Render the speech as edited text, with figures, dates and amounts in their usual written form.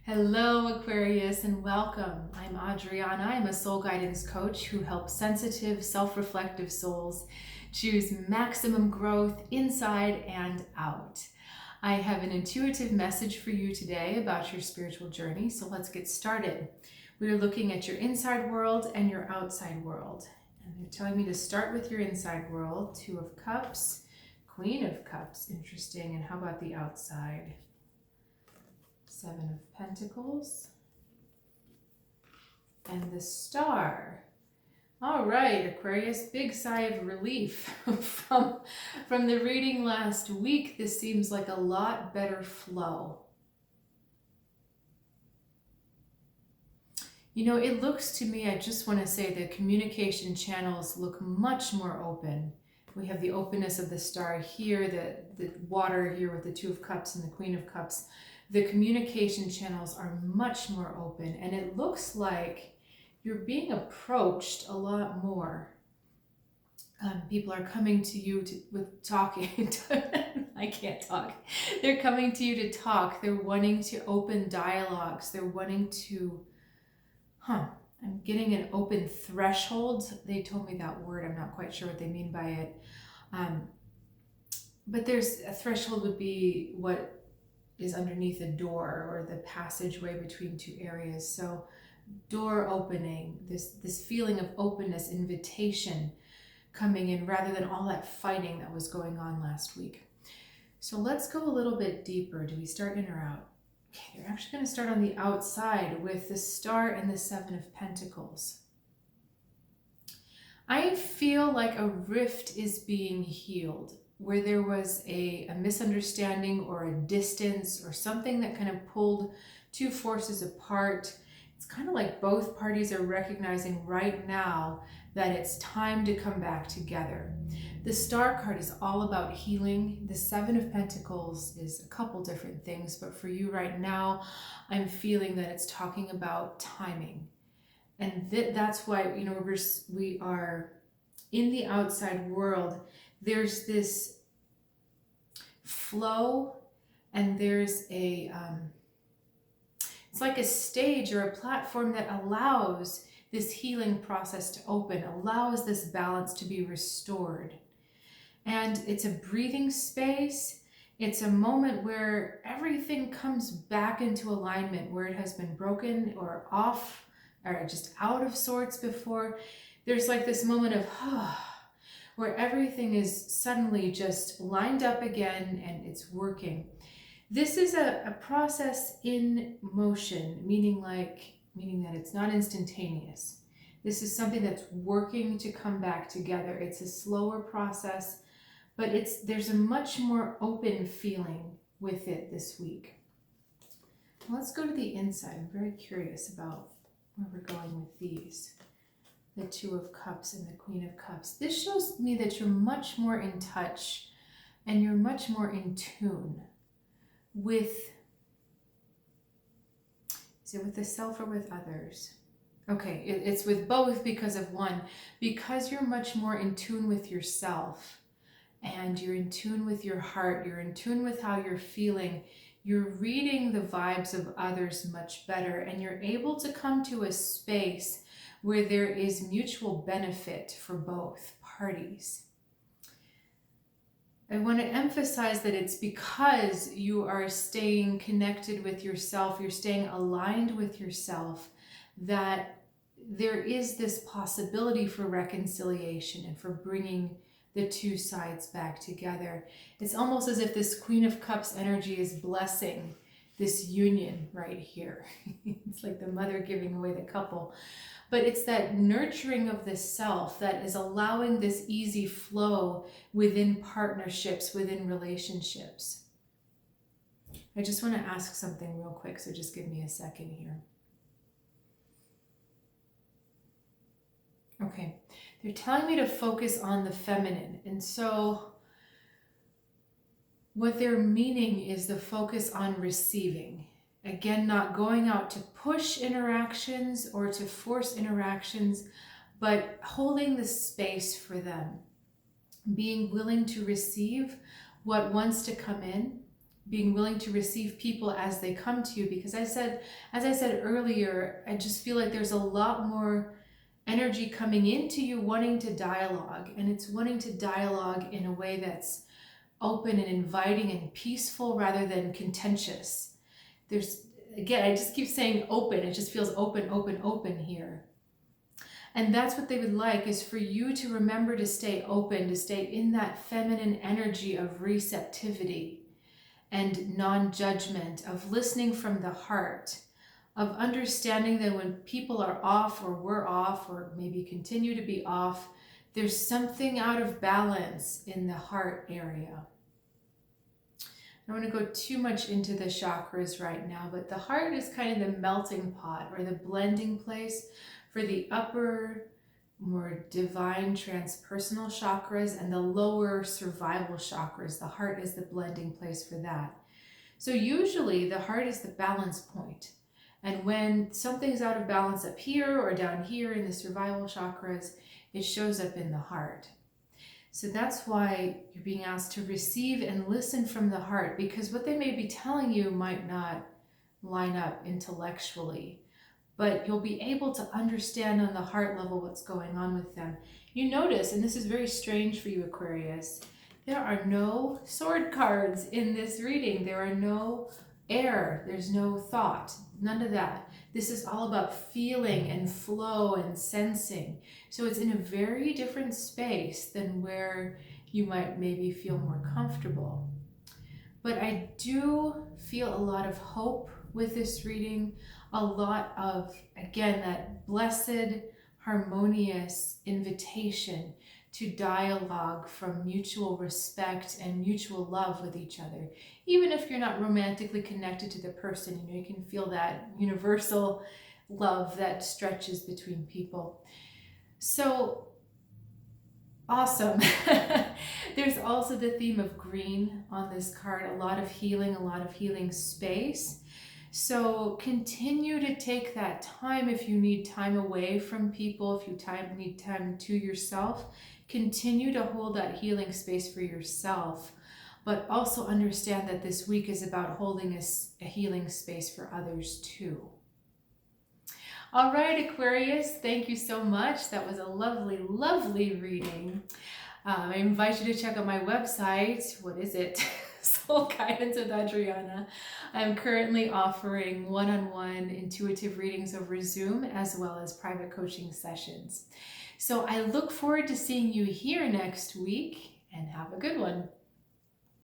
Hello, Aquarius, and welcome. I'm Adriana. I'm a soul guidance coach who helps sensitive, self-reflective souls choose maximum growth inside and out. I have an intuitive message for you today about your spiritual journey, so let's get started. We are looking at your inside world and your outside world. And they're telling me to start with your inside world. Two of Cups, Queen of Cups, interesting. And how about the outside? Seven of Pentacles and the Star. All right, Aquarius, big sigh of relief from the reading last week. This seems like a lot better flow. You know, it looks to me, I just want to say the communication channels look much more open. We have the openness of the Star here, the water here with the Two of Cups and the Queen of Cups. The communication channels are much more open, and it looks like you're being approached a lot more. People are coming to you with talking. I can't talk. They're coming to you to talk. They're wanting to open dialogues. They're wanting to, I'm getting an open threshold. They told me that word. I'm not quite sure what they mean by it. But there's a threshold would be what is underneath a door or the passageway between two areas. So door opening, this feeling of openness, invitation coming in rather than all that fighting that was going on last week. So let's go a little bit deeper. Do we start in or out? Okay, they're actually going to start on the outside with the Star and the Seven of Pentacles. I feel like a rift is being healed, where there was a misunderstanding or a distance or something that kind of pulled two forces apart. It's kind of like both parties are recognizing right now that it's time to come back together. The Star card is all about healing. The Seven of Pentacles is a couple different things, but for you right now, I'm feeling that it's talking about timing. And that's why, you know, we are in the outside world. There's this flow, and there's a it's like a stage or a platform that allows this healing process to open, allows this balance to be restored. And it's a breathing space. It's a moment where everything comes back into alignment, where it has been broken or off or just out of sorts before. There's like this moment of where everything is suddenly just lined up again and it's working. This is a process in motion, meaning that it's not instantaneous. This is something that's working to come back together. It's a slower process, but there's a much more open feeling with it this week. Let's go to the inside. I'm very curious about where we're going with these. The Two of Cups and the Queen of Cups. This shows me that you're much more in touch and you're much more in tune with, is it with the self or with others? Okay, it's with both because of one. Because you're much more in tune with yourself and you're in tune with your heart, you're in tune with how you're feeling, you're reading the vibes of others much better, and you're able to come to a space where there is mutual benefit for both parties. I want to emphasize that it's because you are staying connected with yourself, you're staying aligned with yourself, that there is this possibility for reconciliation and for bringing the two sides back together. It's almost as if this Queen of Cups energy is blessing this union right here. It's like the mother giving away the couple. But it's that nurturing of the self that is allowing this easy flow within partnerships, within relationships. I just want to ask something real quick, so just give me a second here. Okay, they're telling me to focus on the feminine. And so what they're meaning is the focus on receiving. Again, not going out to push interactions or to force interactions, but holding the space for them. Being willing to receive what wants to come in being willing to receive people as they come to you, because as I said earlier, I just feel like there's a lot more energy coming into you wanting to dialogue, and it's wanting to dialogue in a way that's open and inviting and peaceful rather than contentious. There's, again, I just keep saying open. It just feels open, open, open here. And that's what they would like, is for you to remember to stay open, to stay in that feminine energy of receptivity and non-judgment, of listening from the heart, of understanding that when people are off, or we're off, or maybe continue to be off, there's something out of balance in the heart area. I don't want to go too much into the chakras right now, but the heart is kind of the melting pot, or the blending place for the upper, more divine transpersonal chakras and the lower survival chakras. The heart is the blending place for that. So usually the heart is the balance point. And when something's out of balance up here or down here in the survival chakras, it shows up in the heart. So that's why you're being asked to receive and listen from the heart, because what they may be telling you might not line up intellectually, but you'll be able to understand on the heart level what's going on with them. You notice, and this is very strange for you, Aquarius, there are no sword cards in this reading. There are no air, there's no thought, none of that. This is all about feeling and flow and sensing. So it's in a very different space than where you might maybe feel more comfortable. But I do feel a lot of hope with this reading, a lot of, again, that blessed, harmonious invitation to dialogue from mutual respect and mutual love with each other. Even if you're not romantically connected to the person, you can feel that universal love that stretches between people. So awesome. There's also the theme of green on this card, a lot of healing space. So continue to take that time. If you need time away from people, if you need time to yourself, continue to hold that healing space for yourself, but also understand that this week is about holding a healing space for others too. All right, Aquarius, thank you so much. That was a lovely, lovely reading. I invite you to check out my website. What is it? Soul Guidance with Adriana. I'm currently offering one-on-one intuitive readings over Zoom, as well as private coaching sessions. So I look forward to seeing you here next week, and have a good one.